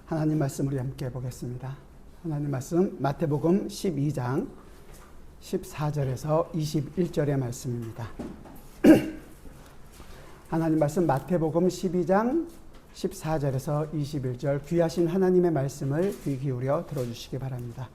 하나님 말씀 우리 함께 보겠습니다. 하나님 말씀 마태복음 12장 14절에서 21절의 말씀입니다. 하나님 말씀 마태복음 12장 14절에서 21절 귀하신 하나님의 말씀을 귀 기울여 들어주시기 바랍니다.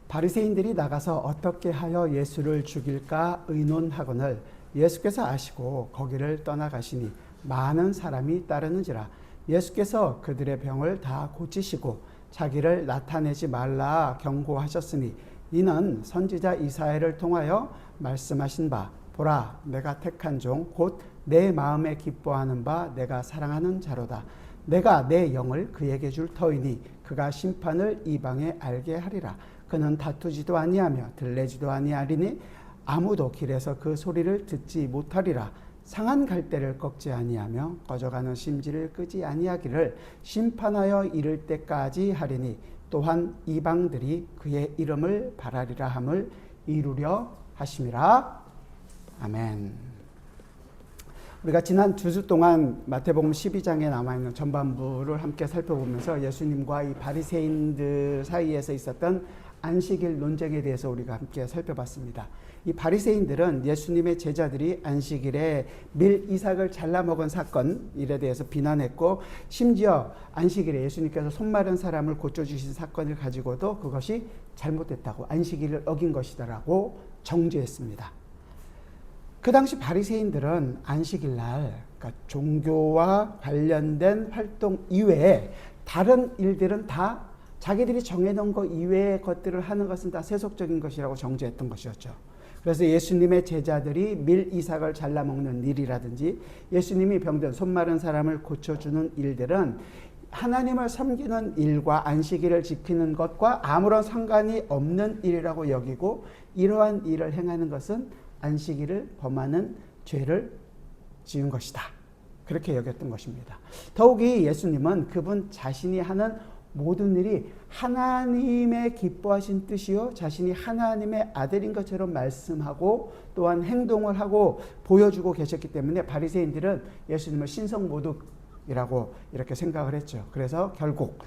바리새인들이 나가서 어떻게 하여 예수를 죽일까 의논하거늘 예수께서 아시고 거기를 떠나가시니 많은 사람이 따르는지라. 예수께서 그들의 병을 다 고치시고 자기를 나타내지 말라 경고하셨으니 이는 선지자 이사야를 통하여 말씀하신 바 보라 내가 택한 종 곧 내 마음에 기뻐하는 바 내가 사랑하는 자로다. 내가 내 영을 그에게 줄 터이니 그가 심판을 이방에 알게 하리라. 그는 다투지도 아니하며 들레지도 아니하리니 아무도 길에서 그 소리를 듣지 못하리라. 상한 갈대를 꺾지 아니하며 꺼져가는 심지를 끄지 아니하기를 심판하여 이를 때까지 하리니 또한 이방들이 그의 이름을 바라리라 함을 이루려 하심이라. 아멘. 우리가 지난 2주 동안 마태복음 12장에 남아있는 전반부를 함께 살펴보면서 예수님과 이 바리새인들 사이에서 있었던 안식일 논쟁에 대해서 우리가 함께 살펴봤습니다. 이 바리새인들은 예수님의 제자들이 안식일에 밀 이삭을 잘라 먹은 사건 일에 대해서 비난했고, 심지어 안식일에 예수님께서 손 마른 사람을 고쳐주신 사건을 가지고도 그것이 잘못됐다고, 안식일을 어긴 것이다라고 정죄했습니다. 그 당시 바리새인들은 안식일날 그러니까 종교와 관련된 활동 이외에 다른 일들은 다 자기들이 정해놓은 것 이외의 것들을 하는 것은 다 세속적인 것이라고 정죄했던 것이었죠. 그래서 예수님의 제자들이 밀 이삭을 잘라 먹는 일이라든지 예수님이 병든 손 마른 사람을 고쳐주는 일들은 하나님을 섬기는 일과 안식일을 지키는 것과 아무런 상관이 없는 일이라고 여기고, 이러한 일을 행하는 것은 안식일을 범하는 죄를 지은 것이다, 그렇게 여겼던 것입니다. 더욱이 예수님은 그분 자신이 하는 모든 일이 하나님의 기뻐하신 뜻이요 자신이 하나님의 아들인 것처럼 말씀하고 또한 행동을 하고 보여주고 계셨기 때문에 바리새인들은 예수님을 신성모독이라고 이렇게 생각을 했죠. 그래서 결국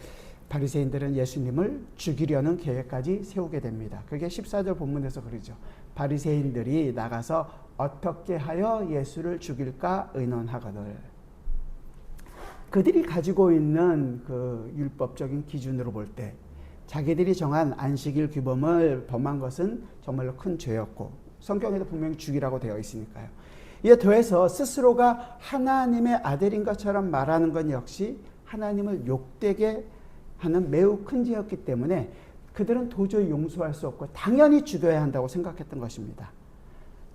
바리새인들은 예수님을 죽이려는 계획까지 세우게 됩니다. 그게 14절 본문에서 그러죠. 바리새인들이 나가서 어떻게 하여 예수를 죽일까 의논하거늘. 그들이 가지고 있는 그 율법적인 기준으로 볼 때 자기들이 정한 안식일 규범을 범한 것은 정말로 큰 죄였고, 성경에도 분명히 죽이라고 되어 있으니까요. 이에 더해서 스스로가 하나님의 아들인 것처럼 말하는 것 역시 하나님을 욕되게 하는 매우 큰 죄였기 때문에 그들은 도저히 용서할 수 없고 당연히 죽여야 한다고 생각했던 것입니다.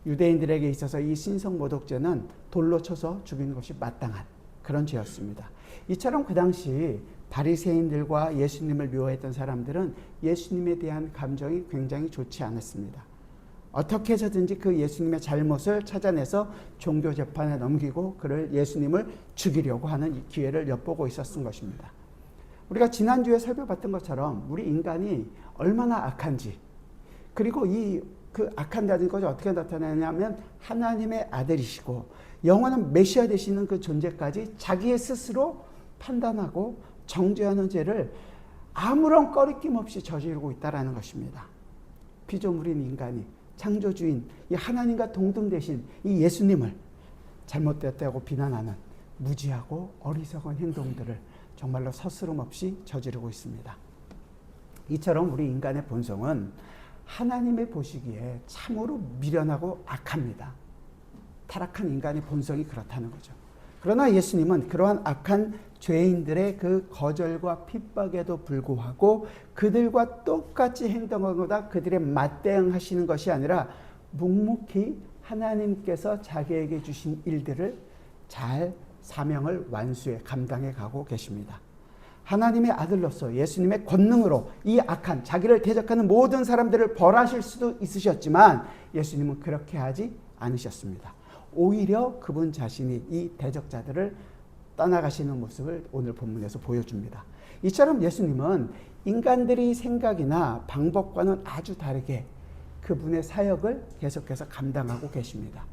유대인들에게 있어서 이 신성모독죄는 돌로 쳐서 죽이는 것이 마땅한 그런 죄였습니다. 이처럼 그 당시 바리새인들과 예수님을 미워했던 사람들은 예수님에 대한 감정이 굉장히 좋지 않았습니다. 어떻게 해서든지 그 예수님의 잘못을 찾아내서 종교 재판에 넘기고 그를 예수님을 죽이려고 하는 이 기회를 엿보고 있었던 것입니다. 우리가 지난주에 살펴봤던 것처럼 우리 인간이 얼마나 악한지, 그리고 그 악한다는 것이 어떻게 나타나냐면 하나님의 아들이시고 영원한 메시아 되시는 그 존재까지 자기의 스스로 판단하고 정죄하는 죄를 아무런 꺼리낌 없이 저지르고 있다는 것입니다. 피조물인 인간이 창조주인 이 하나님과 동등 되신 이 예수님을 잘못됐다고 비난하는 무지하고 어리석은 행동들을 정말로 서스럼 없이 저지르고 있습니다. 이처럼 우리 인간의 본성은 하나님의 보시기에 참으로 미련하고 악합니다. 타락한 인간의 본성이 그렇다는 거죠. 그러나 예수님은 그러한 악한 죄인들의 그 거절과 핍박에도 불구하고 그들과 똑같이 행동하거나 그들의 맞대응하시는 것이 아니라 묵묵히 하나님께서 자기에게 주신 일들을 잘 사명을 완수해 감당해 가고 계십니다. 하나님의 아들로서 예수님의 권능으로 이 악한 자기를 대적하는 모든 사람들을 벌하실 수도 있으셨지만 예수님은 그렇게 하지 않으셨습니다. 오히려 그분 자신이 이 대적자들을 떠나가시는 모습을 오늘 본문에서 보여줍니다. 이처럼 예수님은 인간들의 생각이나 방법과는 아주 다르게 그분의 사역을 계속해서 감당하고 계십니다.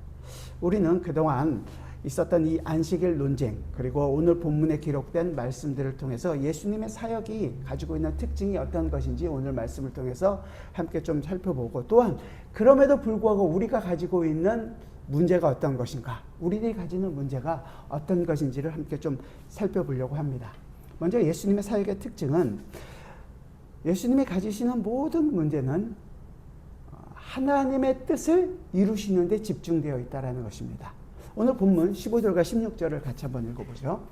우리는 그동안 있었던 이 안식일 논쟁, 그리고 오늘 본문에 기록된 말씀들을 통해서 예수님의 사역이 가지고 있는 특징이 어떤 것인지 오늘 말씀을 통해서 함께 좀 살펴보고, 또한 그럼에도 불구하고 우리가 가지고 있는 문제가 어떤 것인가, 우리들이 가지는 문제가 어떤 것인지를 함께 좀 살펴보려고 합니다. 먼저 예수님의 사역의 특징은, 예수님이 가지시는 모든 문제는 하나님의 뜻을 이루시는 데 집중되어 있다는 것입니다. 오늘 본문 15절과 16절을 같이 한번 읽어보죠.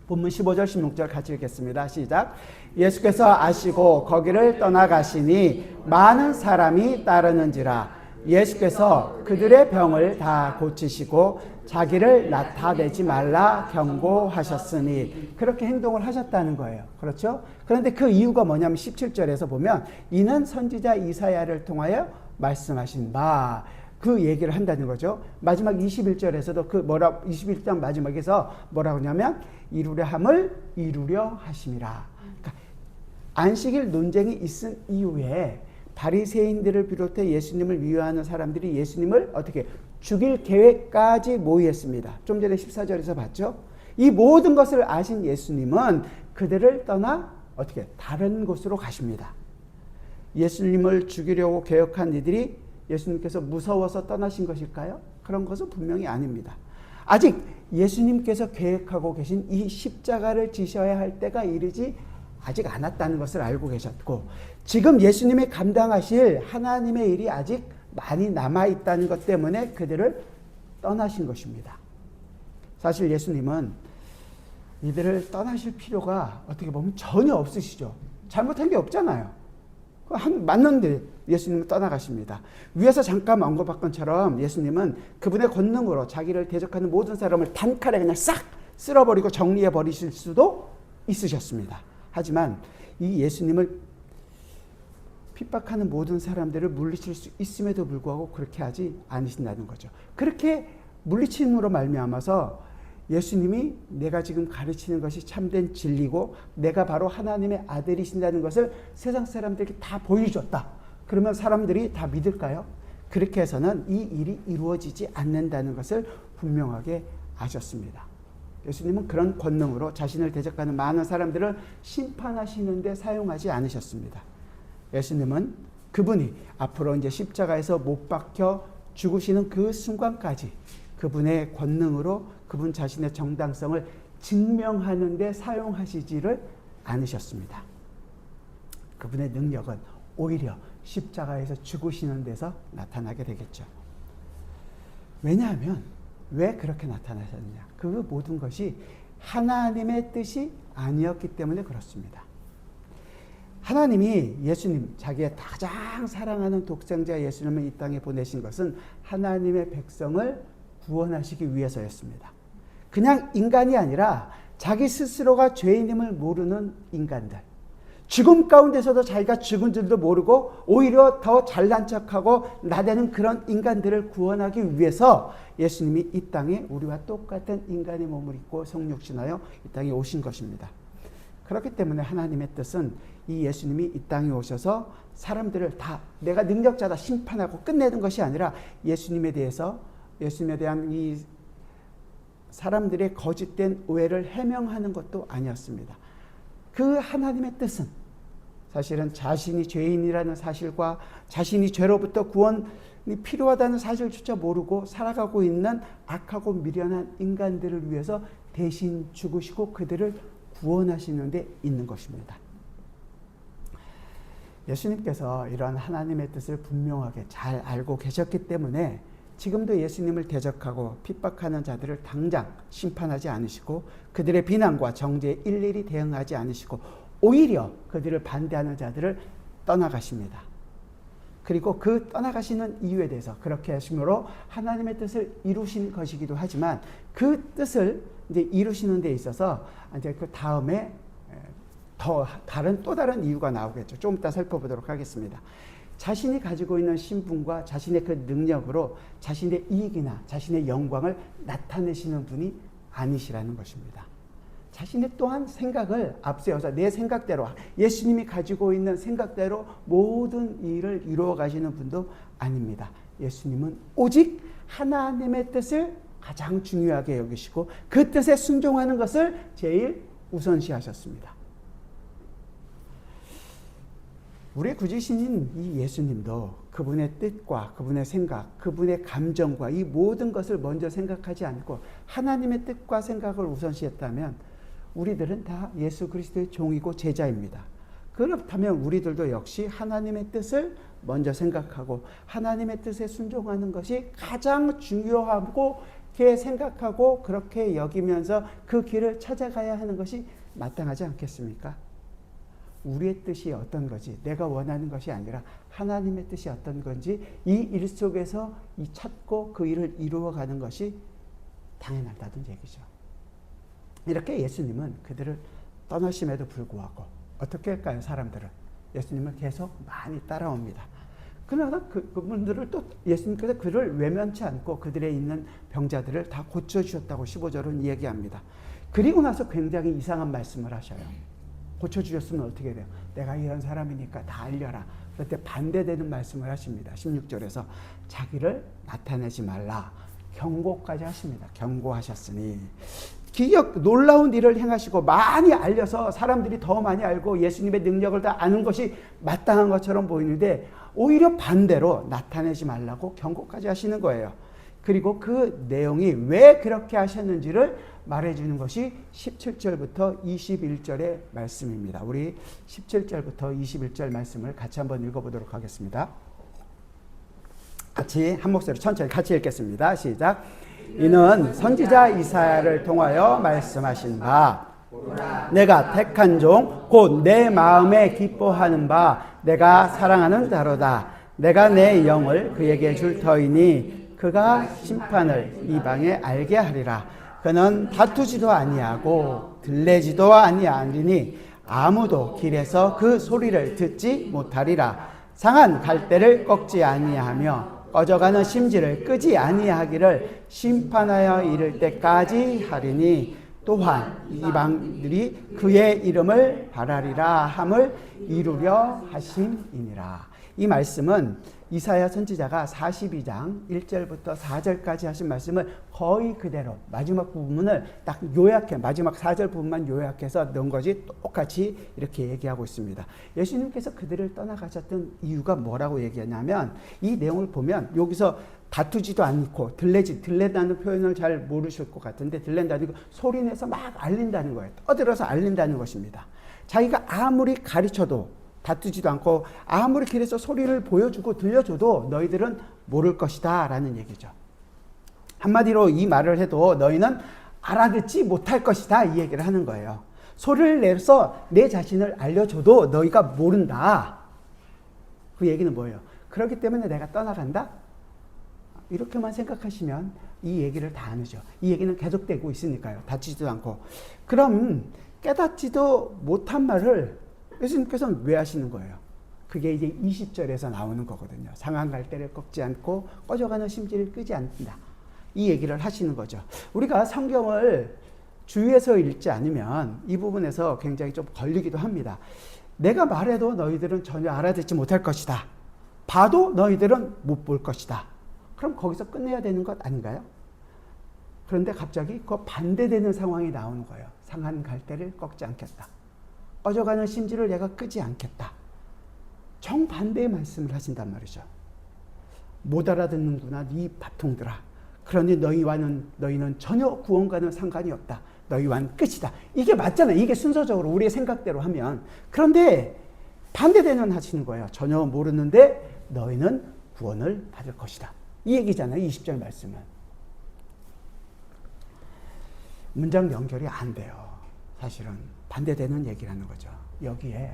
본문 15절 16절 같이 읽겠습니다. 시작. 예수께서 아시고 거기를 떠나가시니 많은 사람이 따르는지라. 예수께서 그들의 병을 다 고치시고 자기를 나타내지 말라 경고하셨으니, 그렇게 행동을 하셨다는 거예요. 그렇죠? 그런데 그 이유가 뭐냐면 17절에서 보면 이는 선지자 이사야를 통하여 말씀하신 바, 그 얘기를 한다는 거죠. 마지막 21절에서도 21장 마지막에서 뭐라고 하냐면 이루려 함을 이루려 하심이라. 그러니까 안식일 논쟁이 있은 이후에 바리새인들을 비롯해 예수님을 미워하는 사람들이 예수님을 어떻게 죽일 계획까지 모의했습니다. 좀 전에 14절에서 봤죠. 이 모든 것을 아신 예수님은 그들을 떠나 어떻게 다른 곳으로 가십니다. 예수님을 죽이려고 계획한 이들이 예수님께서 무서워서 떠나신 것일까요? 그런 것은 분명히 아닙니다. 아직 예수님께서 계획하고 계신 이 십자가를 지셔야 할 때가 이르지 아직 않았다는 것을 알고 계셨고, 지금 예수님이 감당하실 하나님의 일이 아직 많이 남아있다는 것 때문에 그들을 떠나신 것입니다. 사실 예수님은 이들을 떠나실 필요가 어떻게 보면 전혀 없으시죠. 잘못한 게 없잖아요. 맞는데 예수님은 떠나가십니다. 위에서 잠깐 언급한 것처럼 예수님은 그분의 권능으로 자기를 대적하는 모든 사람을 단칼에 그냥 싹 쓸어버리고 정리해 버리실 수도 있으셨습니다. 하지만 이 예수님을 핍박하는 모든 사람들을 물리칠 수 있음에도 불구하고 그렇게 하지 않으신다는 거죠. 그렇게 물리침으로 말미암아서 예수님이 내가 지금 가르치는 것이 참된 진리고 내가 바로 하나님의 아들이신다는 것을 세상 사람들에게 다 보여줬다. 그러면 사람들이 다 믿을까요? 그렇게 해서는 이 일이 이루어지지 않는다는 것을 분명하게 아셨습니다. 예수님은 그런 권능으로 자신을 대적하는 많은 사람들을 심판하시는 데 사용하지 않으셨습니다. 예수님은 그분이 앞으로 이제 십자가에서 못 박혀 죽으시는 그 순간까지 그분의 권능으로 그분 자신의 정당성을 증명하는 데 사용하시지를 않으셨습니다. 그분의 능력은 오히려 십자가에서 죽으시는 데서 나타나게 되겠죠. 왜냐하면 왜 그렇게 나타나셨느냐? 그 모든 것이 하나님의 뜻이 아니었기 때문에 그렇습니다. 하나님이 예수님, 자기의 가장 사랑하는 독생자 예수님을 이 땅에 보내신 것은 하나님의 백성을 구원하시기 위해서였습니다. 그냥 인간이 아니라 자기 스스로가 죄인임을 모르는 인간들, 죽음 가운데서도 자기가 죽은 줄도 모르고 오히려 더 잘난 척하고 나대는 그런 인간들을 구원하기 위해서 예수님이 이 땅에 우리와 똑같은 인간의 몸을 입고 성육신하여 이 땅에 오신 것입니다. 그렇기 때문에 하나님의 뜻은 이 예수님이 이 땅에 오셔서 사람들을 다 내가 능력자다 심판하고 끝내는 것이 아니라 예수님에 대한 이 사람들의 거짓된 오해를 해명하는 것도 아니었습니다. 그 하나님의 뜻은 사실은 자신이 죄인이라는 사실과 자신이 죄로부터 구원이 필요하다는 사실조차 모르고 살아가고 있는 악하고 미련한 인간들을 위해서 대신 죽으시고 그들을 구원하시는 데 있는 것입니다. 예수님께서 이러한 하나님의 뜻을 분명하게 잘 알고 계셨기 때문에 지금도 예수님을 대적하고 핍박하는 자들을 당장 심판하지 않으시고 그들의 비난과 정죄에 일일이 대응하지 않으시고 오히려 그들을 반대하는 자들을 떠나가십니다. 그리고 그 떠나가시는 이유에 대해서 그렇게 하심으로 하나님의 뜻을 이루신 것이기도 하지만 그 뜻을 이제 이루시는 데 있어서 이제 그 다음에 또 다른 이유가 나오겠죠. 좀 이따 살펴보도록 하겠습니다. 자신이 가지고 있는 신분과 자신의 그 능력으로 자신의 이익이나 자신의 영광을 나타내시는 분이 아니시라는 것입니다. 자신의 또한 생각을 앞세워서 내 생각대로 예수님이 가지고 있는 생각대로 모든 일을 이루어 가시는 분도 아닙니다. 예수님은 오직 하나님의 뜻을 가장 중요하게 여기시고 그 뜻에 순종하는 것을 제일 우선시하셨습니다. 우리의 구주신인 이 예수님도 그분의 뜻과 그분의 생각, 그분의 감정과 이 모든 것을 먼저 생각하지 않고 하나님의 뜻과 생각을 우선시했다면 우리들은 다 예수 그리스도의 종이고 제자입니다. 그렇다면 우리들도 역시 하나님의 뜻을 먼저 생각하고 하나님의 뜻에 순종하는 것이 가장 중요하고 그렇게 생각하고 그렇게 여기면서 그 길을 찾아가야 하는 것이 마땅하지 않겠습니까? 우리의 뜻이 어떤 거지, 내가 원하는 것이 아니라 하나님의 뜻이 어떤 건지 이 일 속에서 이 찾고 그 일을 이루어가는 것이 당연하다는 얘기죠. 이렇게 예수님은 그들을 떠나심에도 불구하고 어떻게 할까요? 사람들은 예수님을 계속 많이 따라옵니다. 그러나 그분들을 또 예수님께서 그를 외면치 않고 그들의 있는 병자들을 다 고쳐주셨다고 15절은 얘기합니다. 그리고 나서 굉장히 이상한 말씀을 하셔요. 고쳐주셨으면 어떻게 돼요? 내가 이런 사람이니까 다 알려라. 그럴 때 반대되는 말씀을 하십니다. 16절에서 자기를 나타내지 말라. 경고까지 하십니다. 경고하셨으니. 기적 놀라운 일을 행하시고 많이 알려서 사람들이 더 많이 알고 예수님의 능력을 다 아는 것이 마땅한 것처럼 보이는데 오히려 반대로 나타내지 말라고 경고까지 하시는 거예요. 그리고 그 내용이 왜 그렇게 하셨는지를 말해주는 것이 17절부터 21절의 말씀입니다. 우리 17절부터 21절 말씀을 같이 한번 읽어보도록 하겠습니다. 같이 한 목소리 천천히 같이 읽겠습니다. 시작. 이는 선지자 이사야를 통하여 말씀하신 바 내가 택한 종 곧 내 마음에 기뻐하는 바 내가 사랑하는 자로다. 내가 내 영을 그에게 줄 터이니 그가 심판을 이방에 알게 하리라. 그는 다투지도 아니하고 들레지도 아니하리니 아무도 길에서 그 소리를 듣지 못하리라. 상한 갈대를 꺾지 아니하며 꺼져가는 심지를 끄지 아니하기를 심판하여 이를 때까지 하리니 또한 이방들이 그의 이름을 바라리라 함을 이루려 하심이니라. 이 말씀은 이사야 선지자가 42장 1절부터 4절까지 하신 말씀을 거의 그대로 마지막 부분을 딱 요약해 마지막 4절 부분만 요약해서 넣은 것이 똑같이 이렇게 얘기하고 있습니다. 예수님께서 그들을 떠나가셨던 이유가 뭐라고 얘기하냐면 이 내용을 보면 여기서 다투지도 않고 들레다는 표현을 잘 모르실 것 같은데 들렌다는 거 소리내서 막 알린다는 거예요. 떠들어서 알린다는 것입니다. 자기가 아무리 가르쳐도 다투지도 않고 아무리 길에서 소리를 보여주고 들려줘도 너희들은 모를 것이다 라는 얘기죠. 한마디로 이 말을 해도 너희는 알아듣지 못할 것이다 이 얘기를 하는 거예요. 소리를 내서 내 자신을 알려줘도 너희가 모른다. 그 얘기는 뭐예요? 그렇기 때문에 내가 떠나간다? 이렇게만 생각하시면 이 얘기를 다 안 하죠. 이 얘기는 계속되고 있으니까요. 다치지도 않고. 그럼 깨닫지도 못한 말을 예수님께서는 왜 하시는 거예요? 그게 이제 20절에서 나오는 거거든요. 상한 갈대를 꺾지 않고 꺼져가는 심지를 끄지 않는다. 이 얘기를 하시는 거죠. 우리가 성경을 주위에서 읽지 않으면 이 부분에서 굉장히 좀 걸리기도 합니다. 내가 말해도 너희들은 전혀 알아듣지 못할 것이다. 봐도 너희들은 못 볼 것이다. 그럼 거기서 끝내야 되는 것 아닌가요? 그런데 갑자기 그 반대되는 상황이 나오는 거예요. 상한 갈대를 꺾지 않겠다. 꺼져가는 심지를 내가 끄지 않겠다. 정반대의 말씀을 하신단 말이죠. 못 알아듣는구나 네 밥통들아. 그러니 너희는 전혀 구원과는 상관이 없다. 너희와는 끝이다. 이게 맞잖아요. 이게 순서적으로 우리의 생각대로 하면. 그런데 반대되는 하시는 거예요. 전혀 모르는데 너희는 구원을 받을 것이다. 이 얘기잖아요. 20절 말씀은. 문장 연결이 안 돼요. 사실은 반대되는 얘기라는 거죠. 여기에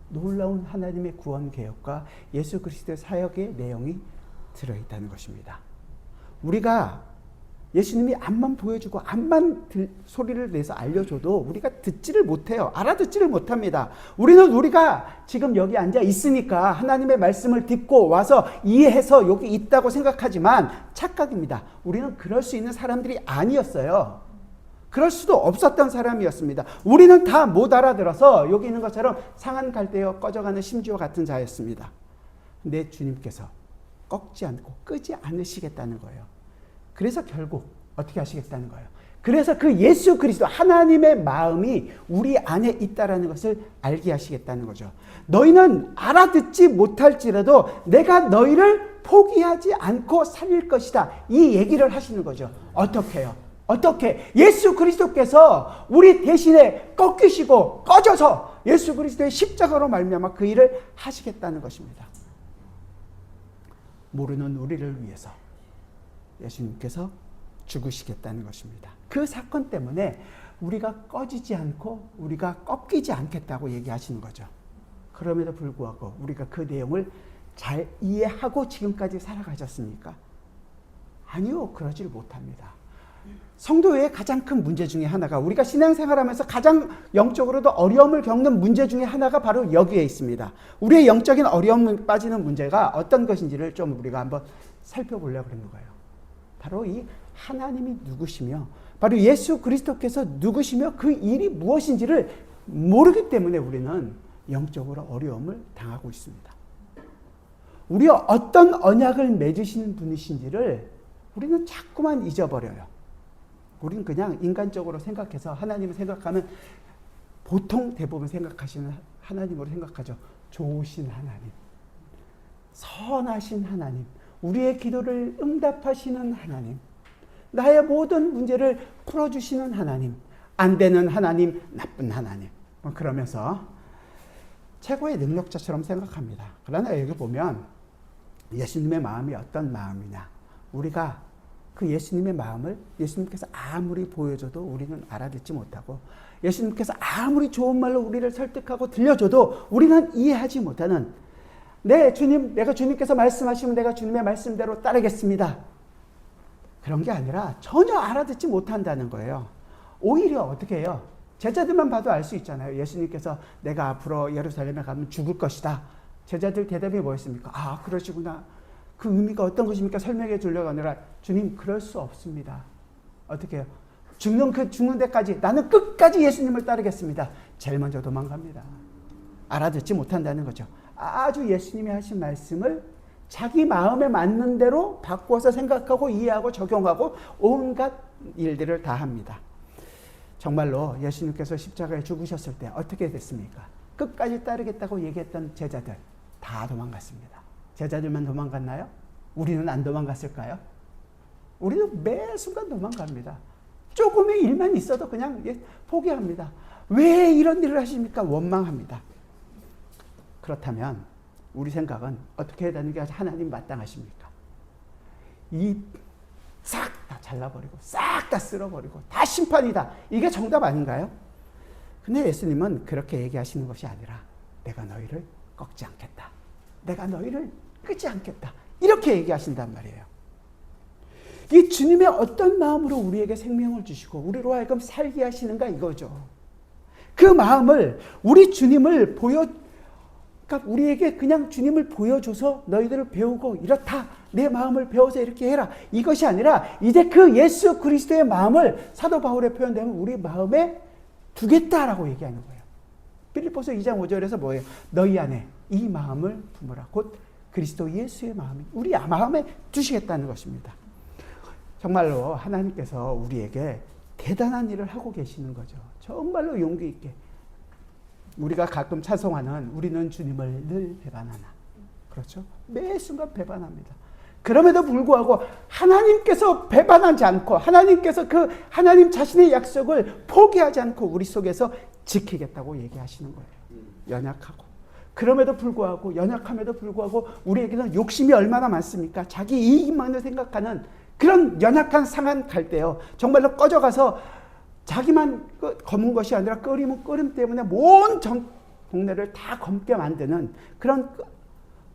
놀라운 하나님의 구원 개혁과 예수 그리스도의 사역의 내용이 들어있다는 것입니다. 우리가 예수님이 앞만 보여주고 앞만 소리를 내서 알려줘도 우리가 듣지를 못해요. 알아듣지를 못합니다. 우리가 지금 여기 앉아 있으니까 하나님의 말씀을 듣고 와서 이해해서 여기 있다고 생각하지만 착각입니다. 우리는 그럴 수 있는 사람들이 아니었어요. 그럴 수도 없었던 사람이었습니다. 우리는 다 못 알아들어서 여기 있는 것처럼 상한 갈대여 꺼져가는 심지와 같은 자였습니다. 근데 주님께서 꺾지 않고 끄지 않으시겠다는 거예요. 그래서 결국 어떻게 하시겠다는 거예요? 그래서 그 예수 그리스도 하나님의 마음이 우리 안에 있다라는 것을 알게 하시겠다는 거죠. 너희는 알아듣지 못할지라도 내가 너희를 포기하지 않고 살릴 것이다. 이 얘기를 하시는 거죠. 어떻게 해요? 어떻게? 예수 그리스도께서 우리 대신에 꺾이시고 꺼져서 예수 그리스도의 십자가로 말미암아 그 일을 하시겠다는 것입니다. 모르는 우리를 위해서 예수님께서 죽으시겠다는 것입니다. 그 사건 때문에 우리가 꺼지지 않고 우리가 꺾이지 않겠다고 얘기하시는 거죠. 그럼에도 불구하고 우리가 그 내용을 잘 이해하고 지금까지 살아가셨습니까? 아니요, 그러질 못합니다. 성도의 가장 큰 문제 중에 하나가, 우리가 신앙생활하면서 가장 영적으로도 어려움을 겪는 문제 중에 하나가 바로 여기에 있습니다. 우리의 영적인 어려움에 빠지는 문제가 어떤 것인지를 좀 우리가 한번 살펴보려고 하는 거예요. 바로 이 하나님이 누구시며 바로 예수 그리스도께서 누구시며 그 일이 무엇인지를 모르기 때문에 우리는 영적으로 어려움을 당하고 있습니다. 우리와 어떤 언약을 맺으시는 분이신지를 우리는 자꾸만 잊어버려요. 우리는 그냥 인간적으로 생각해서 하나님을 생각하면 보통 대부분 생각하시는 하나님으로 생각하죠. 좋으신 하나님, 선하신 하나님, 우리의 기도를 응답하시는 하나님, 나의 모든 문제를 풀어주시는 하나님, 안 되는 하나님, 나쁜 하나님. 그러면서 최고의 능력자처럼 생각합니다. 그러나 여기 보면 예수님의 마음이 어떤 마음이냐. 우리가 그 예수님의 마음을 예수님께서 아무리 보여줘도 우리는 알아듣지 못하고 예수님께서 아무리 좋은 말로 우리를 설득하고 들려줘도 우리는 이해하지 못하는, 네, 주님, 내가 주님께서 말씀하시면 내가 주님의 말씀대로 따르겠습니다. 그런 게 아니라 전혀 알아듣지 못한다는 거예요. 오히려 어떻게 해요? 제자들만 봐도 알 수 있잖아요. 예수님께서 내가 앞으로 예루살렘에 가면 죽을 것이다. 제자들 대답이 뭐였습니까? 아, 그러시구나. 그 의미가 어떤 것입니까? 설명해 주려고 하느라, 주님, 그럴 수 없습니다. 어떻게 해요? 죽는 데까지 나는 끝까지 예수님을 따르겠습니다. 제일 먼저 도망갑니다. 알아듣지 못한다는 거죠. 아주 예수님이 하신 말씀을 자기 마음에 맞는 대로 바꿔서 생각하고 이해하고 적용하고 온갖 일들을 다 합니다. 정말로 예수님께서 십자가에 죽으셨을 때 어떻게 됐습니까? 끝까지 따르겠다고 얘기했던 제자들 다 도망갔습니다. 제자들만 도망갔나요? 우리는 안 도망갔을까요? 우리는 매 순간 도망갑니다. 조금의 일만 있어도 그냥 포기합니다. 왜 이런 일을 하십니까? 원망합니다. 그렇다면 우리 생각은 어떻게 해야 되는 게 하나님 마땅하십니까? 이 싹 다 잘라버리고 싹 다 쓸어버리고 다 심판이다. 이게 정답 아닌가요? 근데 예수님은 그렇게 얘기하시는 것이 아니라 내가 너희를 꺾지 않겠다. 내가 너희를 끄지 않겠다. 이렇게 얘기하신단 말이에요. 이 주님의 어떤 마음으로 우리에게 생명을 주시고 우리로 하여금 살게 하시는가 이거죠. 그 마음을 우리 주님을 그러니까 우리에게 그냥 주님을 보여줘서 너희들을 배우고 이렇다. 내 마음을 배워서 이렇게 해라. 이것이 아니라 이제 그 예수 그리스도의 마음을 사도 바울의 표현되면 우리 마음에 두겠다라고 얘기하는 거예요. 빌립보서 2장 5절에서 뭐예요? 너희 안에 이 마음을 품으라. 곧 그리스도 예수의 마음이 우리 마음에 두시겠다는 것입니다. 정말로 하나님께서 우리에게 대단한 일을 하고 계시는 거죠. 정말로 용기 있게. 우리가 가끔 찬송하는 우리는 주님을 늘 배반하나. 그렇죠? 매 순간 배반합니다. 그럼에도 불구하고 하나님께서 배반하지 않고 하나님께서 그 하나님 자신의 약속을 포기하지 않고 우리 속에서 지키겠다고 얘기하시는 거예요. 연약하고. 그럼에도 불구하고 연약함에도 불구하고 우리에게는 욕심이 얼마나 많습니까? 자기 이익만을 생각하는 그런 연약한 상한 갈 때요. 정말로 꺼져가서 자기만 검은 것이 아니라 끓이면 끓음 때문에 온 동네를 다 검게 만드는 그런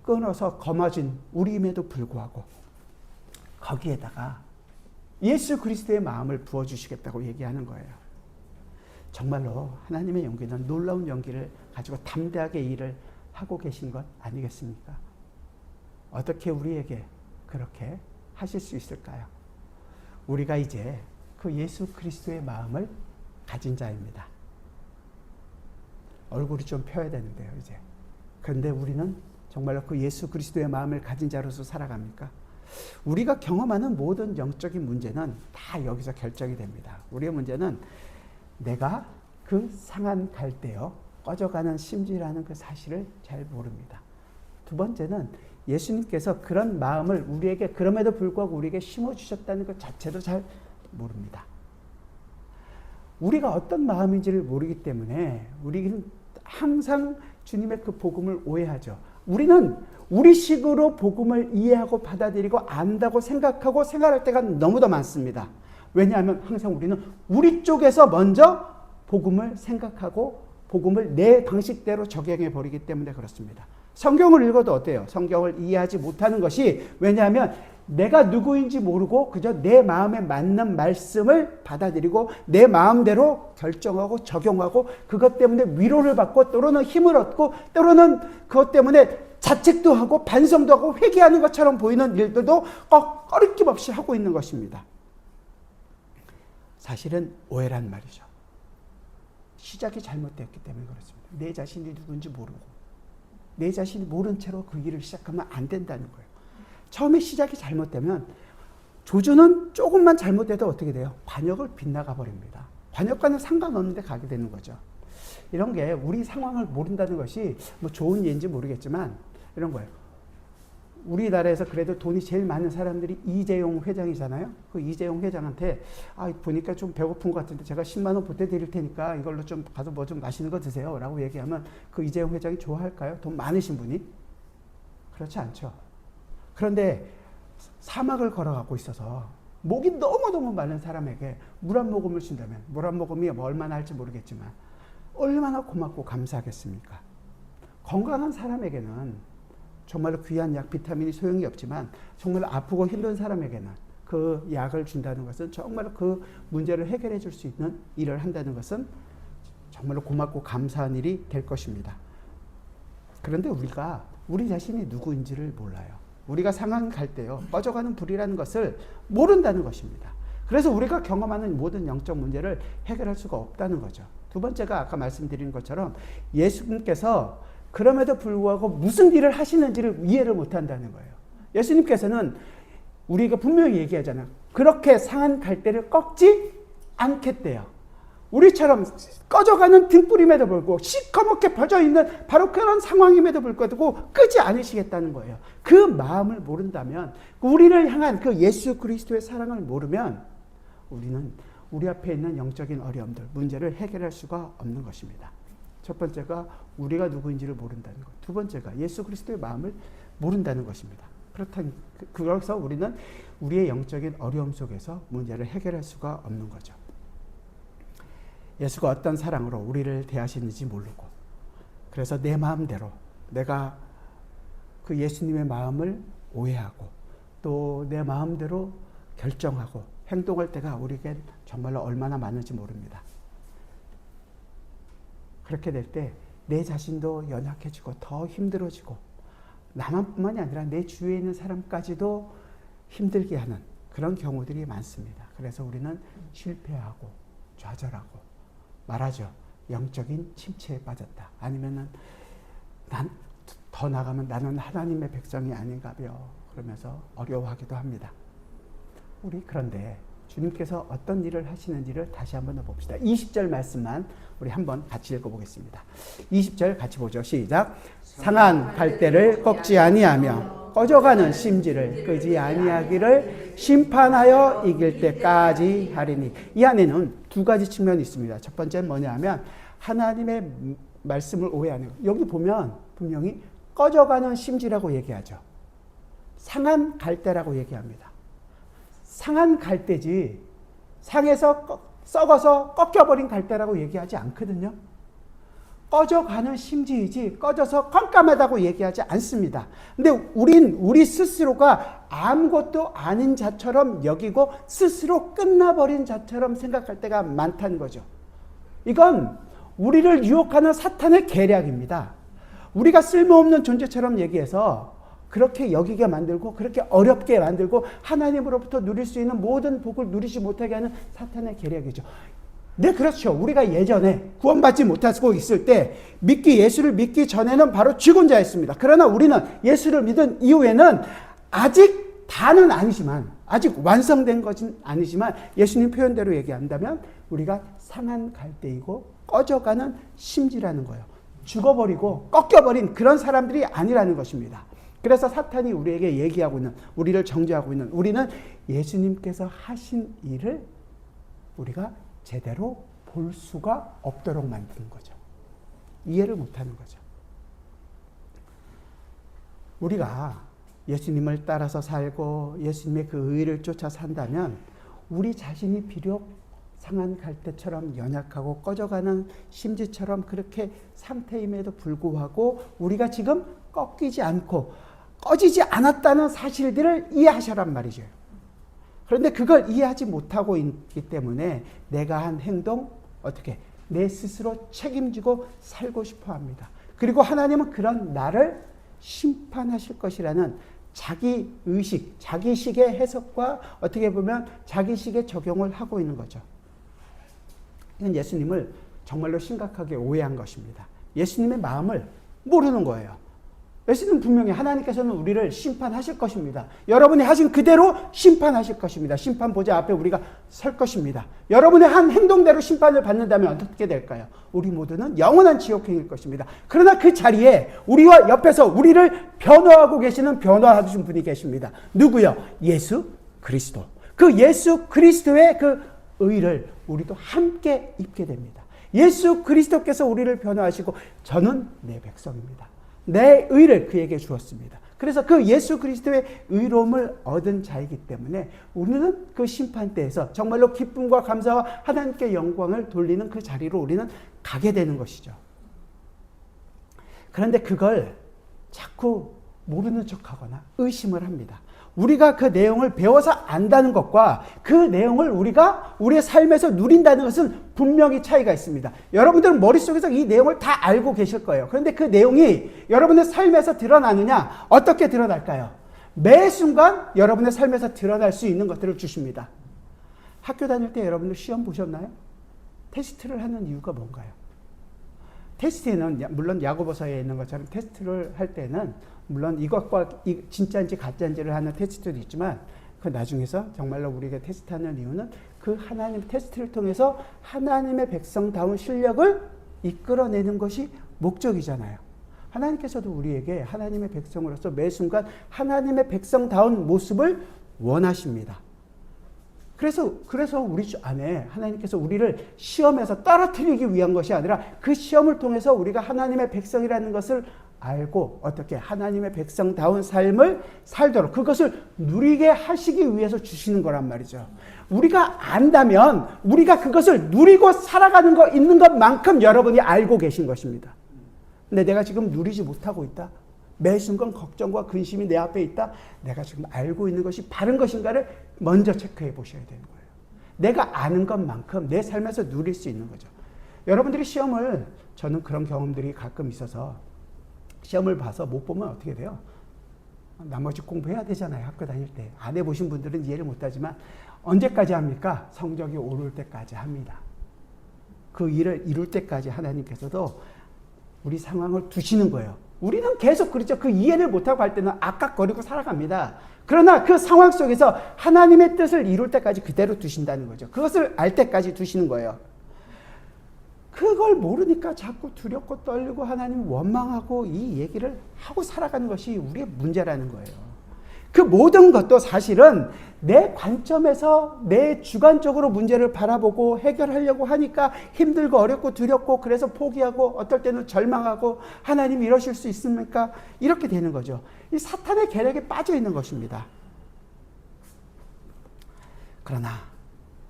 끊어서 검어진 우리임에도 불구하고 거기에다가 예수 그리스도의 마음을 부어주시겠다고 얘기하는 거예요. 정말로 하나님의 용기는 놀라운 용기를 가지고 담대하게 일을 하고 계신 것 아니겠습니까? 어떻게 우리에게 그렇게 하실 수 있을까요? 우리가 이제 그 예수 그리스도의 마음을 가진 자입니다. 얼굴이 좀 펴야 되는데요, 이제. 그런데 우리는 정말로 그 예수 그리스도의 마음을 가진 자로서 살아갑니까? 우리가 경험하는 모든 영적인 문제는 다 여기서 결정이 됩니다. 우리의 문제는 내가 그 상한 갈대요, 꺼져가는 심지라는 그 사실을 잘 모릅니다. 두 번째는 예수님께서 그런 마음을 우리에게 그럼에도 불구하고 우리에게 심어주셨다는 것 자체도 잘 모릅니다. 우리가 어떤 마음인지를 모르기 때문에 우리는 항상 주님의 그 복음을 오해하죠. 우리는 우리식으로 복음을 이해하고 받아들이고 안다고 생각하고 생활할 때가 너무도 많습니다. 왜냐하면 항상 우리는 우리 쪽에서 먼저 복음을 생각하고 복음을 내 방식대로 적용해 버리기 때문에 그렇습니다. 성경을 읽어도 어때요? 성경을 이해하지 못하는 것이 왜냐하면 내가 누구인지 모르고 그저 내 마음에 맞는 말씀을 받아들이고 내 마음대로 결정하고 적용하고 그것 때문에 위로를 받고 때로는 힘을 얻고 때로는 그것 때문에 자책도 하고 반성도 하고 회개하는 것처럼 보이는 일들도 꺼리낌 없이 하고 있는 것입니다. 사실은 오해란 말이죠. 시작이 잘못되었기 때문에 그렇습니다. 내 자신이 누군지 모르고 내 자신이 모른 채로 그 일을 시작하면 안 된다는 거예요. 처음에 시작이 잘못되면 조주는 조금만 잘못돼도 어떻게 돼요? 관역을 빗나가 버립니다. 관역과는 상관없는데 가게 되는 거죠. 이런 게 우리 상황을 모른다는 것이 뭐 좋은 예인지 모르겠지만 이런 거예요. 우리나라에서 그래도 돈이 제일 많은 사람들이 이재용 회장이잖아요. 그 이재용 회장한테 보니까 좀 배고픈 것 같은데 제가 10만 원 보태드릴 테니까 이걸로 좀 가서 뭐 좀 맛있는 거 드세요 라고 얘기하면 그 이재용 회장이 좋아할까요? 돈 많으신 분이? 그렇지 않죠. 그런데 사막을 걸어가고 있어서 목이 너무너무 마른 사람에게 물 한 모금을 준다면 물 한 모금이 얼마나 할지 모르겠지만 얼마나 고맙고 감사하겠습니까? 건강한 사람에게는 정말로 귀한 약, 비타민이 소용이 없지만 정말 아프고 힘든 사람에게는 그 약을 준다는 것은 정말로 그 문제를 해결해 줄 수 있는 일을 한다는 것은 정말로 고맙고 감사한 일이 될 것입니다. 그런데 우리가 우리 자신이 누구인지를 몰라요. 우리가 상한 갈대요, 꺼져가는 불이라는 것을 모른다는 것입니다. 그래서 우리가 경험하는 모든 영적 문제를 해결할 수가 없다는 거죠. 두 번째가 아까 말씀드린 것처럼 예수님께서 그럼에도 불구하고 무슨 일을 하시는지를 이해를 못한다는 거예요. 예수님께서는 우리가 분명히 얘기하잖아요. 그렇게 상한 갈대를 꺾지 않겠대요. 우리처럼 꺼져가는 등불임에도 불구하고 시커멓게 펴져 있는 바로 그런 상황임에도 불구하고 끄지 않으시겠다는 거예요. 그 마음을 모른다면, 우리를 향한 그 예수 그리스도의 사랑을 모르면 우리는 우리 앞에 있는 영적인 어려움들, 문제를 해결할 수가 없는 것입니다. 첫 번째가 우리가 누구인지를 모른다는 것. 두 번째가 예수 그리스도의 마음을 모른다는 것입니다. 그래서 우리는 우리의 영적인 어려움 속에서 문제를 해결할 수가 없는 거죠. 예수가 어떤 사랑으로 우리를 대하시는지 모르고, 그래서 내 마음대로 내가 그 예수님의 마음을 오해하고 또 내 마음대로 결정하고 행동할 때가 우리에게 정말로 얼마나 많은지 모릅니다. 그렇게 될 때 내 자신도 연약해지고 더 힘들어지고 나만뿐만이 아니라 내 주위에 있는 사람까지도 힘들게 하는 그런 경우들이 많습니다. 그래서 우리는 실패하고 좌절하고 말하죠. 영적인 침체에 빠졌다. 아니면은 더 나가면 나는 하나님의 백성이 아닌가벼 그러면서 어려워하기도 합니다. 우리 그런데 주님께서 어떤 일을 하시는지를 다시 한번 봅시다. 20절 말씀만 우리 한번 같이 읽어보겠습니다. 20절 같이 보죠. 시작. 상한 갈대를 꺾지 아니하며 꺼져가는 심지를 끄지 아니하기를 심판하여 이길 때까지 하리니. 이 안에는 두 가지 측면이 있습니다. 첫 번째는 뭐냐 하면 하나님의 말씀을 오해하는 것. 여기 보면 분명히 꺼져가는 심지라고 얘기하죠. 상한 갈대라고 얘기합니다. 상한 갈대지 상에서 썩어서 꺾여버린 갈대라고 얘기하지 않거든요. 꺼져가는 심지이지 꺼져서 깜깜하다고 얘기하지 않습니다. 근데 우리 스스로가 아무것도 아닌 자처럼 여기고 스스로 끝나버린 자처럼 생각할 때가 많다는 거죠. 이건 우리를 유혹하는 사탄의 계략입니다. 우리가 쓸모없는 존재처럼 얘기해서 그렇게 여기게 만들고 그렇게 어렵게 만들고 하나님으로부터 누릴 수 있는 모든 복을 누리지 못하게 하는 사탄의 계략이죠. 네, 그렇죠. 우리가 예전에 구원받지 못하고 있을 때 예수를 믿기 전에는 바로 죽은 자였습니다. 그러나 우리는 예수를 믿은 이후에는 아직 다는 아니지만, 아직 완성된 것은 아니지만 예수님 표현대로 얘기한다면 우리가 상한 갈대이고 꺼져가는 심지라는 거예요. 죽어버리고 꺾여버린 그런 사람들이 아니라는 것입니다. 그래서 사탄이 우리에게 얘기하고 있는, 우리를 정죄하고 있는, 우리는 예수님께서 하신 일을 우리가 제대로 볼 수가 없도록 만드는 거죠. 이해를 못하는 거죠. 우리가 예수님을 따라서 살고 예수님의 그 의를 쫓아 산다면 우리 자신이 비록 상한 갈대처럼 연약하고 꺼져가는 심지처럼 그렇게 상태임에도 불구하고 우리가 지금 꺾이지 않고 꺼지지 않았다는 사실들을 이해하셔란 말이죠. 그런데 그걸 이해하지 못하고 있기 때문에 내가 한 행동, 어떻게 내 스스로 책임지고 살고 싶어 합니다. 그리고 하나님은 그런 나를 심판하실 것이라는 자기 의식, 자기식의 해석과 어떻게 보면 자기식의 적용을 하고 있는 거죠. 이건 예수님을 정말로 심각하게 오해한 것입니다. 예수님의 마음을 모르는 거예요. 예수님은 분명히 하나님께서는 우리를 심판하실 것입니다. 여러분이 하신 그대로 심판하실 것입니다. 심판보좌 앞에 우리가 설 것입니다. 여러분의 한 행동대로 심판을 받는다면 어떻게 될까요? 우리 모두는 영원한 지옥행일 것입니다. 그러나 그 자리에 우리와 옆에서 우리를 변호하고 계시는 변호하신 분이 계십니다. 누구요? 예수 그리스도. 그 예수 그리스도의 그 의를 우리도 함께 입게 됩니다. 예수 그리스도께서 우리를 변호하시고 저는 내 백성입니다. 내 의를 그에게 주었습니다. 그래서 그 예수 그리스도의 의로움을 얻은 자이기 때문에 우리는 그 심판대에서 정말로 기쁨과 감사와 하나님께 영광을 돌리는 그 자리로 우리는 가게 되는 것이죠. 그런데 그걸 자꾸 모르는 척하거나 의심을 합니다. 우리가 그 내용을 배워서 안다는 것과 그 내용을 우리가 우리의 삶에서 누린다는 것은 분명히 차이가 있습니다. 여러분들은 머릿속에서 이 내용을 다 알고 계실 거예요. 그런데 그 내용이 여러분의 삶에서 드러나느냐? 어떻게 드러날까요? 매 순간 여러분의 삶에서 드러날 수 있는 것들을 주십니다. 학교 다닐 때 여러분들 시험 보셨나요? 테스트를 하는 이유가 뭔가요? 테스트에는 물론 야고보서에 있는 것처럼 테스트를 할 때는 물론 이것과 진짜인지 가짜인지를 하는 테스트도 있지만 그 나중에서 정말로 우리가 테스트하는 이유는 그 하나님 테스트를 통해서 하나님의 백성다운 실력을 이끌어내는 것이 목적이잖아요. 하나님께서도 우리에게 하나님의 백성으로서 매 순간 하나님의 백성다운 모습을 원하십니다. 그래서 우리 안에 하나님께서 우리를 시험에서 떨어뜨리기 위한 것이 아니라 그 시험을 통해서 우리가 하나님의 백성이라는 것을 알고 어떻게 하나님의 백성다운 삶을 살도록 그것을 누리게 하시기 위해서 주시는 거란 말이죠. 우리가 안다면 우리가 그것을 누리고 살아가는 거 있는 것만큼 여러분이 알고 계신 것입니다. 근데 내가 지금 누리지 못하고 있다. 매 순간 걱정과 근심이 내 앞에 있다. 내가 지금 알고 있는 것이 바른 것인가를 먼저 체크해 보셔야 되는 거예요. 내가 아는 것만큼 내 삶에서 누릴 수 있는 거죠. 여러분들이 시험을, 저는 그런 경험들이 가끔 있어서 시험을 봐서 못 보면 어떻게 돼요? 나머지 공부해야 되잖아요. 학교 다닐 때. 안 해보신 분들은 이해를 못하지만 언제까지 합니까? 성적이 오를 때까지 합니다. 그 일을 이룰 때까지 하나님께서도 우리 상황을 두시는 거예요. 우리는 계속 그렇죠. 그 이해를 못하고 할 때는 악각거리고 살아갑니다. 그러나 그 상황 속에서 하나님의 뜻을 이룰 때까지 그대로 두신다는 거죠. 그것을 알 때까지 두시는 거예요. 그걸 모르니까 자꾸 두렵고 떨리고 하나님 원망하고 이 얘기를 하고 살아가는 것이 우리의 문제라는 거예요. 그 모든 것도 사실은 내 관점에서 내 주관적으로 문제를 바라보고 해결하려고 하니까 힘들고 어렵고 두렵고 그래서 포기하고 어떨 때는 절망하고 하나님 이러실 수 있습니까? 이렇게 되는 거죠. 이 사탄의 계략에 빠져 있는 것입니다. 그러나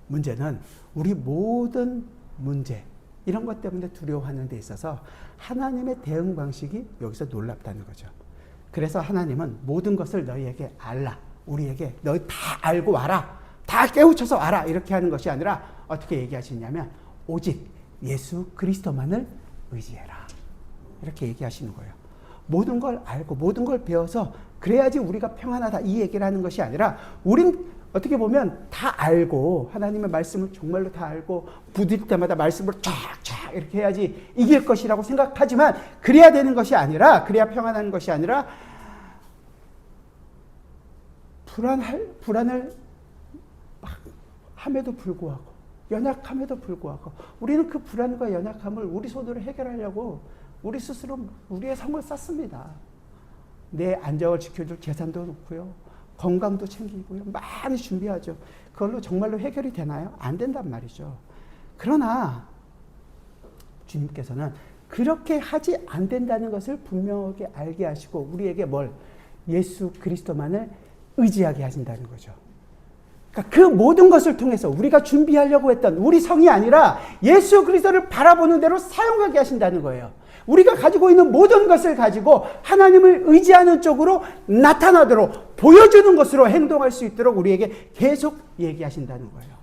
문제는 우리 모든 문제 이런 것 때문에 두려워하는 데 있어서 하나님의 대응 방식이 여기서 놀랍다는 거죠. 그래서 하나님은 모든 것을 너희에게 알라. 우리에게 너희 다 알고 와라. 다 깨우쳐서 와라. 이렇게 하는 것이 아니라 어떻게 얘기하시냐면 오직 예수 그리스도만을 의지해라. 이렇게 얘기하시는 거예요. 모든 걸 알고 모든 걸 배워서 그래야지 우리가 평안하다. 이 얘기를 하는 것이 아니라 우린 어떻게 보면 다 알고 하나님의 말씀을 정말로 다 알고 부딪힐 때마다 말씀을 쫙쫙 이렇게 해야지 이길 것이라고 생각하지만 그래야 되는 것이 아니라 그래야 평안한 것이 아니라 불안을 함에도 불구하고, 연약함에도 불구하고, 우리는 그 불안과 연약함을 우리 손으로 해결하려고 우리 스스로 우리의 성을 쌓습니다. 내 안정을 지켜줄 재산도 놓고요, 건강도 챙기고요, 많이 준비하죠. 그걸로 정말로 해결이 되나요? 안 된단 말이죠. 그러나 주님께서는 그렇게 하지 안 된다는 것을 분명하게 알게 하시고 우리에게 예수 그리스도만을 의지하게 하신다는 거죠. 그러니까 그 모든 것을 통해서 우리가 준비하려고 했던 우리 성이 아니라 예수 그리스도를 바라보는 대로 사용하게 하신다는 거예요. 우리가 가지고 있는 모든 것을 가지고 하나님을 의지하는 쪽으로 나타나도록 보여주는 것으로 행동할 수 있도록 우리에게 계속 얘기하신다는 거예요.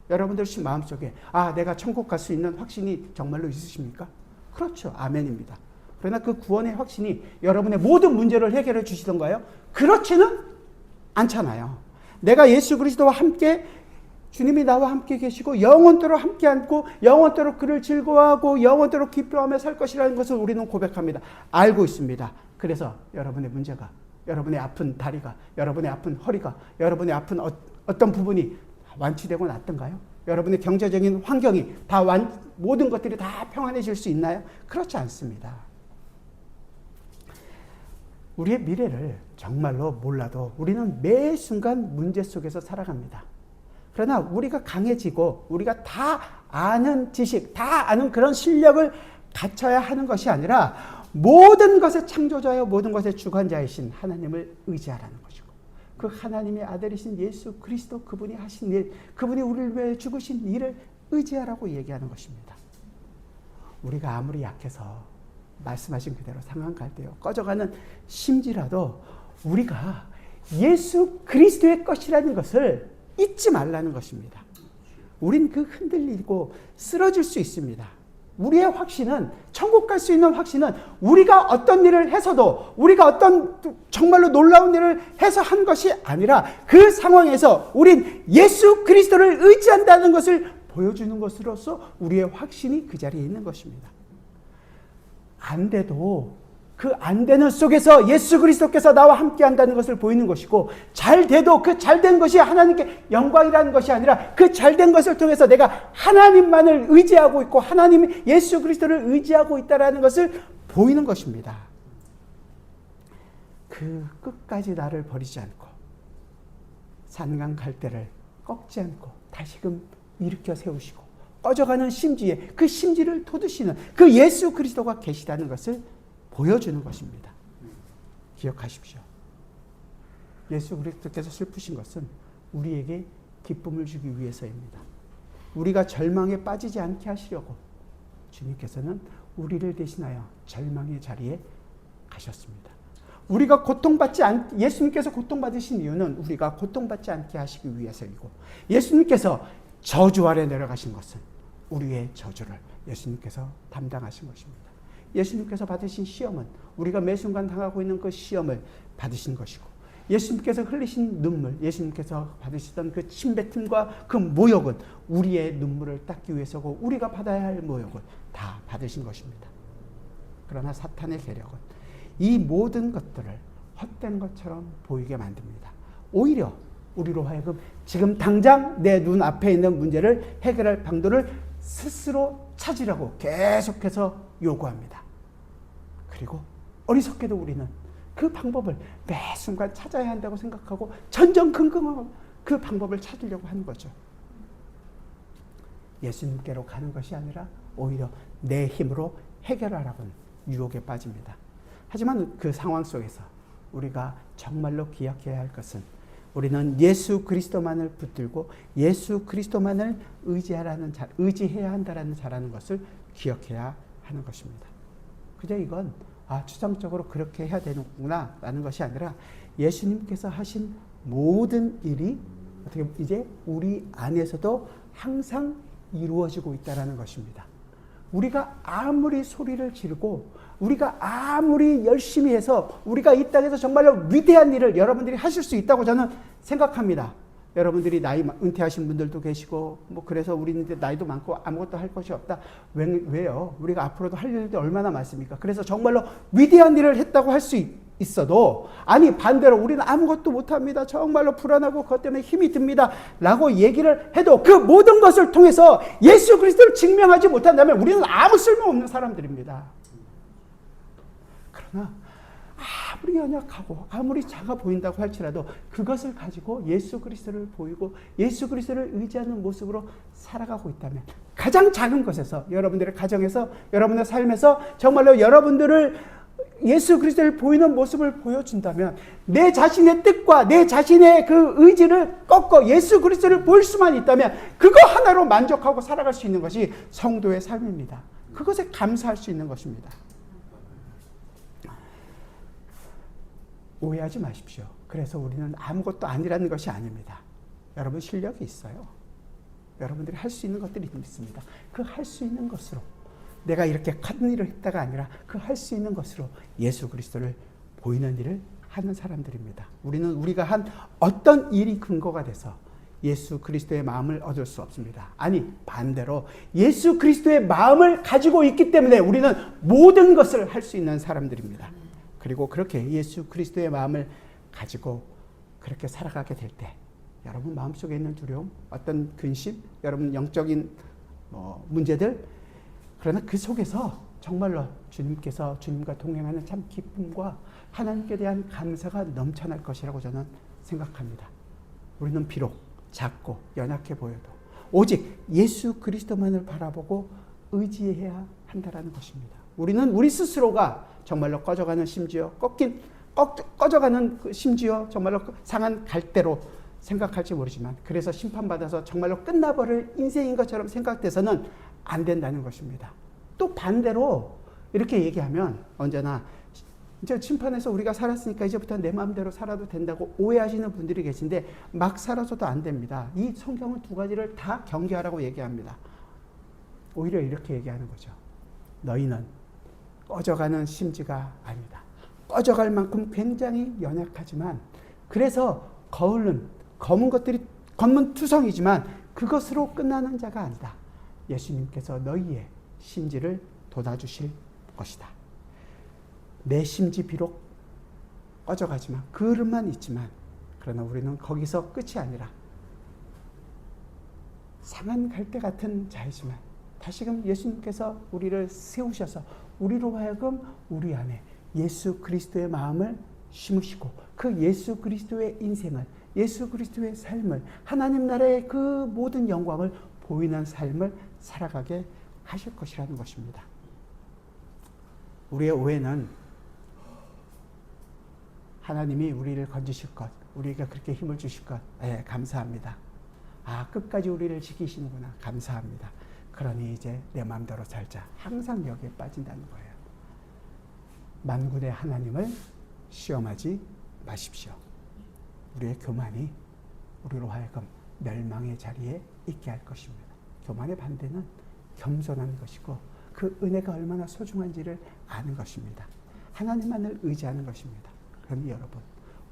여러분들 마음속에 내가 천국 갈 수 있는 확신이 정말로 있으십니까? 그렇죠. 아멘입니다. 그러나 그 구원의 확신이 여러분의 모든 문제를 해결해 주시던가요? 그렇지는 않잖아요. 내가 예수 그리스도와 함께, 주님이 나와 함께 계시고 영원토록 함께 앉고 영원토록 그를 즐거워하고 영원토록 기뻐하며 살 것이라는 것을 우리는 고백합니다. 알고 있습니다. 그래서 여러분의 문제가, 여러분의 아픈 다리가, 여러분의 아픈 허리가, 여러분의 아픈 어떤 부분이 완치되고 낫던가요? 여러분의 경제적인 환경이 모든 것들이 다 평안해질 수 있나요? 그렇지 않습니다. 우리의 미래를 정말로 몰라도 우리는 매 순간 문제 속에서 살아갑니다. 그러나 우리가 강해지고 우리가 다 아는 지식, 다 아는 그런 실력을 갖춰야 하는 것이 아니라 모든 것의 창조자여 모든 것의 주관자이신 하나님을 의지하라는 것이고, 그 하나님의 아들이신 예수 그리스도, 그분이 하신 일, 그분이 우리를 위해 죽으신 일을 의지하라고 얘기하는 것입니다. 우리가 아무리 약해서 말씀하신 그대로 상한 갈대요, 꺼져가는 심지라도 우리가 예수 그리스도의 것이라는 것을 잊지 말라는 것입니다. 우린 그 흔들리고 쓰러질 수 있습니다. 우리의 확신은, 천국 갈 수 있는 확신은 우리가 어떤 일을 해서도, 우리가 어떤 정말로 놀라운 일을 해서 한 것이 아니라 그 상황에서 우린 예수 그리스도를 의지한다는 것을 보여주는 것으로서 우리의 확신이 그 자리에 있는 것입니다. 안 돼도 그 안 되는 속에서 예수 그리스도께서 나와 함께 한다는 것을 보이는 것이고, 잘 돼도 그 잘된 것이 하나님께 영광이라는 것이 아니라 그 잘된 것을 통해서 내가 하나님만을 의지하고 있고 하나님 예수 그리스도를 의지하고 있다는 것을 보이는 것입니다. 그 끝까지 나를 버리지 않고 산강 갈대를 꺾지 않고 다시금 일으켜 세우시고 꺼져가는 심지에 그 심지를 돋우시는 그 예수 그리스도가 계시다는 것을 보여주는 것입니다. 기억하십시오. 예수 그리스도께서 슬프신 것은 우리에게 기쁨을 주기 위해서입니다. 우리가 절망에 빠지지 않게 하시려고 주님께서는 우리를 대신하여 절망의 자리에 가셨습니다. 우리가 예수님께서 고통받으신 이유는 우리가 고통받지 않게 하시기 위해서이고, 예수님께서 저주 아래 내려가신 것은 우리의 저주를 예수님께서 담당하신 것입니다. 예수님께서 받으신 시험은 우리가 매 순간 당하고 있는 그 시험을 받으신 것이고, 예수님께서 흘리신 눈물, 예수님께서 받으시던 그 침뱉음과 그 모욕은 우리의 눈물을 닦기 위해서고 우리가 받아야 할 모욕을 다 받으신 것입니다. 그러나 사탄의 계략은 이 모든 것들을 헛된 것처럼 보이게 만듭니다. 오히려 우리로 하여금 지금 당장 내 눈앞에 있는 문제를 해결할 방도를 스스로 찾으려고 계속해서 요구합니다. 그리고 어리석게도 우리는 그 방법을 매 순간 찾아야 한다고 생각하고 전전긍긍하고 그 방법을 찾으려고 하는 거죠. 예수님께로 가는 것이 아니라 오히려 내 힘으로 해결하라고는 유혹에 빠집니다. 하지만 그 상황 속에서 우리가 정말로 기억해야 할 것은 우리는 예수 그리스도만을 붙들고 예수 그리스도만을 의지해야 한다는 자라는 것을 기억해야 하는 것입니다. 그저 이건 추상적으로 그렇게 해야 되는구나 라는 것이 아니라 예수님께서 하신 모든 일이 어떻게 이제 우리 안에서도 항상 이루어지고 있다는 것입니다. 우리가 아무리 소리를 지르고 우리가 아무리 열심히 해서 우리가 이 땅에서 정말로 위대한 일을 여러분들이 하실 수 있다고 저는 생각합니다. 여러분들이 나이 은퇴하신 분들도 계시고 그래서 우리는 나이도 많고 아무것도 할 것이 없다. 왜요? 우리가 앞으로도 할 일도 얼마나 많습니까? 그래서 정말로 위대한 일을 했다고 할 수 있어도, 아니 반대로 우리는 아무것도 못합니다, 정말로 불안하고 그것 때문에 힘이 듭니다 라고 얘기를 해도 그 모든 것을 통해서 예수 그리스도를 증명하지 못한다면 우리는 아무 쓸모없는 사람들입니다. 그러나 아무리 연약하고 아무리 작아 보인다고 할지라도 그것을 가지고 예수 그리스도를 보이고 예수 그리스도를 의지하는 모습으로 살아가고 있다면, 가장 작은 것에서, 여러분들의 가정에서, 여러분의 삶에서 정말로 여러분들을 예수 그리스도를 보이는 모습을 보여준다면, 내 자신의 뜻과 내 자신의 그 의지를 꺾어 예수 그리스도를 보일 수만 있다면 그거 하나로 만족하고 살아갈 수 있는 것이 성도의 삶입니다. 그것에 감사할 수 있는 것입니다. 오해하지 마십시오. 그래서 우리는 아무것도 아니라는 것이 아닙니다. 여러분 실력이 있어요. 여러분들이 할 수 있는 것들이 있습니다. 그 할 수 있는 것으로, 내가 이렇게 큰 일을 했다가 아니라 그 할 수 있는 것으로 예수 그리스도를 보이는 일을 하는 사람들입니다. 우리는 우리가 한 어떤 일이 근거가 돼서 예수 그리스도의 마음을 얻을 수 없습니다. 아니 반대로 예수 그리스도의 마음을 가지고 있기 때문에 우리는 모든 것을 할 수 있는 사람들입니다. 그리고 그렇게 예수 그리스도의 마음을 가지고 그렇게 살아가게 될 때 여러분 마음속에 있는 두려움, 어떤 근심, 여러분 영적인 문제들, 그러나 그 속에서 정말로 주님께서 주님과 동행하는 참 기쁨과 하나님께 대한 감사가 넘쳐날 것이라고 저는 생각합니다. 우리는 비록 작고 연약해 보여도 오직 예수 그리스도만을 바라보고 의지해야 한다는 것입니다. 우리는 우리 스스로가 정말로 꺼져가는, 심지어 꺼져가는, 심지어 정말로 상한 갈대로 생각할지 모르지만, 그래서 심판받아서 정말로 끝나버릴 인생인 것처럼 생각돼서는 안 된다는 것입니다. 또 반대로 이렇게 얘기하면 언제나 이제 심판에서 우리가 살았으니까 이제부터 내 마음대로 살아도 된다고 오해하시는 분들이 계신데, 막 살아서도 안 됩니다. 이 성경은 두 가지를 다 경계하라고 얘기합니다. 오히려 이렇게 얘기하는 거죠. 너희는 꺼져가는 심지가 아니다. 꺼져갈 만큼 굉장히 연약하지만, 그래서 검은 것들이 검은 투성이지만 그것으로 끝나는 자가 아니다. 예수님께서 너희의 심지를 돋아주실 것이다. 내 심지 비록 꺼져가지만, 그릇만 있지만, 그러나 우리는 거기서 끝이 아니라 상한 갈대 같은 자이지만 다시금 예수님께서 우리를 세우셔서 우리로 하여금 우리 안에 예수 그리스도의 마음을 심으시고 그 예수 그리스도의 인생을, 예수 그리스도의 삶을, 하나님 나라의 그 모든 영광을 보이는 삶을 살아가게 하실 것이라는 것입니다. 우리의 오해는 하나님이 우리를 건지실 것, 우리가 그렇게 힘을 주실 것, 네, 감사합니다. 아, 끝까지 우리를 지키시는구나, 감사합니다. 그러니 이제 내 마음대로 살자, 항상 여기에 빠진다는 거예요. 만군의 하나님을 시험하지 마십시오. 우리의 교만이 우리로 하여금 멸망의 자리에 있게 할 것입니다. 교만의 반대는 겸손한 것이고 그 은혜가 얼마나 소중한지를 아는 것입니다. 하나님만을 의지하는 것입니다. 그러니 여러분,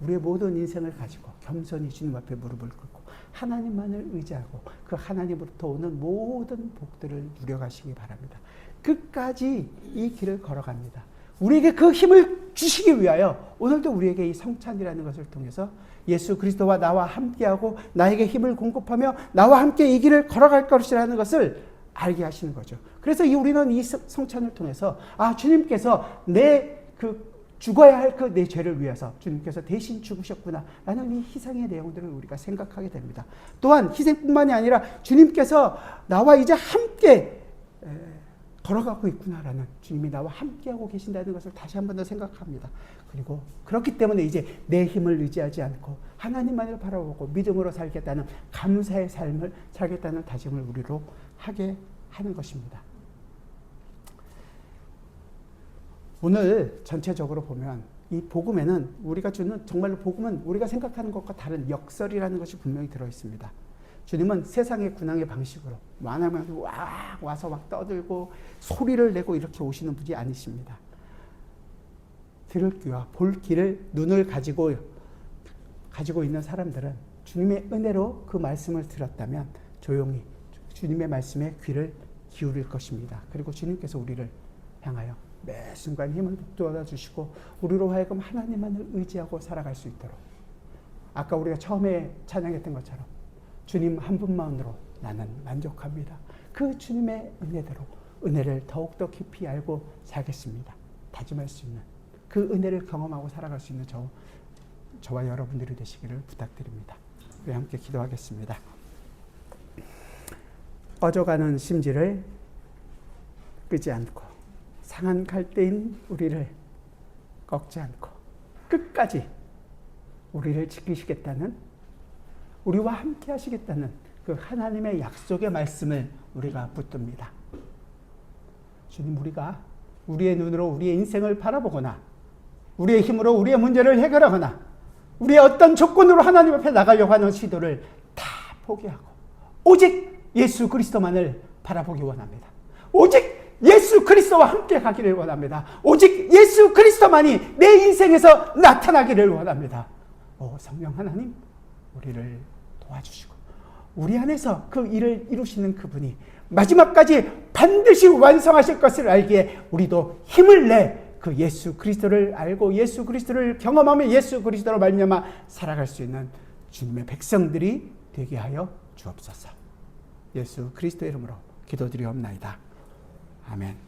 우리의 모든 인생을 가지고 겸손히 주님 앞에 무릎을 꿇고 하나님만을 의지하고 그 하나님으로부터 오는 모든 복들을 누려가시기 바랍니다. 끝까지 이 길을 걸어갑니다. 우리에게 그 힘을 주시기 위하여 오늘도 우리에게 이 성찬이라는 것을 통해서 예수 그리스도와 나와 함께하고 나에게 힘을 공급하며 나와 함께 이 길을 걸어갈 것이라는 것을 알게 하시는 거죠. 그래서 우리는 이 성찬을 통해서 주님께서 죽어야 할 그 내 죄를 위해서 주님께서 대신 죽으셨구나 라는 이 희생의 내용들을 우리가 생각하게 됩니다. 또한 희생뿐만이 아니라 주님께서 나와 이제 함께 걸어가고 있구나라는, 주님이 나와 함께하고 계신다는 것을 다시 한 번 더 생각합니다. 그리고 그렇기 때문에 이제 내 힘을 의지하지 않고 하나님만을 바라보고 믿음으로 살겠다는, 감사의 삶을 살겠다는 다짐을 우리로 하게 하는 것입니다. 오늘 전체적으로 보면 이 복음에는, 우리가 주는 정말로 복음은 우리가 생각하는 것과 다른 역설이라는 것이 분명히 들어있습니다. 주님은 세상의 군왕의 방식으로 만하면 와서 막 떠들고 소리를 내고 이렇게 오시는 분이 아니십니다. 들을 귀와 볼 귀를, 눈을 가지고 있는 사람들은 주님의 은혜로 그 말씀을 들었다면 조용히 주님의 말씀에 귀를 기울일 것입니다. 그리고 주님께서 우리를 향하여 매 순간 힘을 북돋아 주시고 우리로 하여금 하나님만을 의지하고 살아갈 수 있도록, 아까 우리가 처음에 찬양했던 것처럼 주님 한 분만으로 나는 만족합니다. 그 주님의 은혜대로 은혜를 더욱더 깊이 알고 살겠습니다. 다짐할 수 있는, 그 은혜를 경험하고 살아갈 수 있는 저와 여러분들이 되시기를 부탁드립니다. 우리 함께 기도하겠습니다. 꺼져가는 심지를 끄지 않고 상한 갈대인 우리를 꺾지 않고 끝까지 우리를 지키시겠다는, 우리와 함께 하시겠다는 그 하나님의 약속의 말씀을 우리가 붙듭니다. 주님, 우리가 우리의 눈으로 우리의 인생을 바라보거나 우리의 힘으로 우리의 문제를 해결하거나 우리의 어떤 조건으로 하나님 앞에 나가려고 하는 시도를 다 포기하고 오직 예수 그리스도만을 바라보기 원합니다. 오직 예수 그리스도와 함께 가기를 원합니다. 오직 예수 그리스도만이 내 인생에서 나타나기를 원합니다. 성령 하나님, 우리를 도와주시고 우리 안에서 그 일을 이루시는 그분이 마지막까지 반드시 완성하실 것을 알기에 우리도 힘을 내 그 예수 그리스도를 알고 예수 그리스도를 경험하며 예수 그리스도로 말미암아 살아갈 수 있는 주님의 백성들이 되게 하여 주옵소서. 예수 그리스도의 이름으로 기도드리옵나이다. 아멘.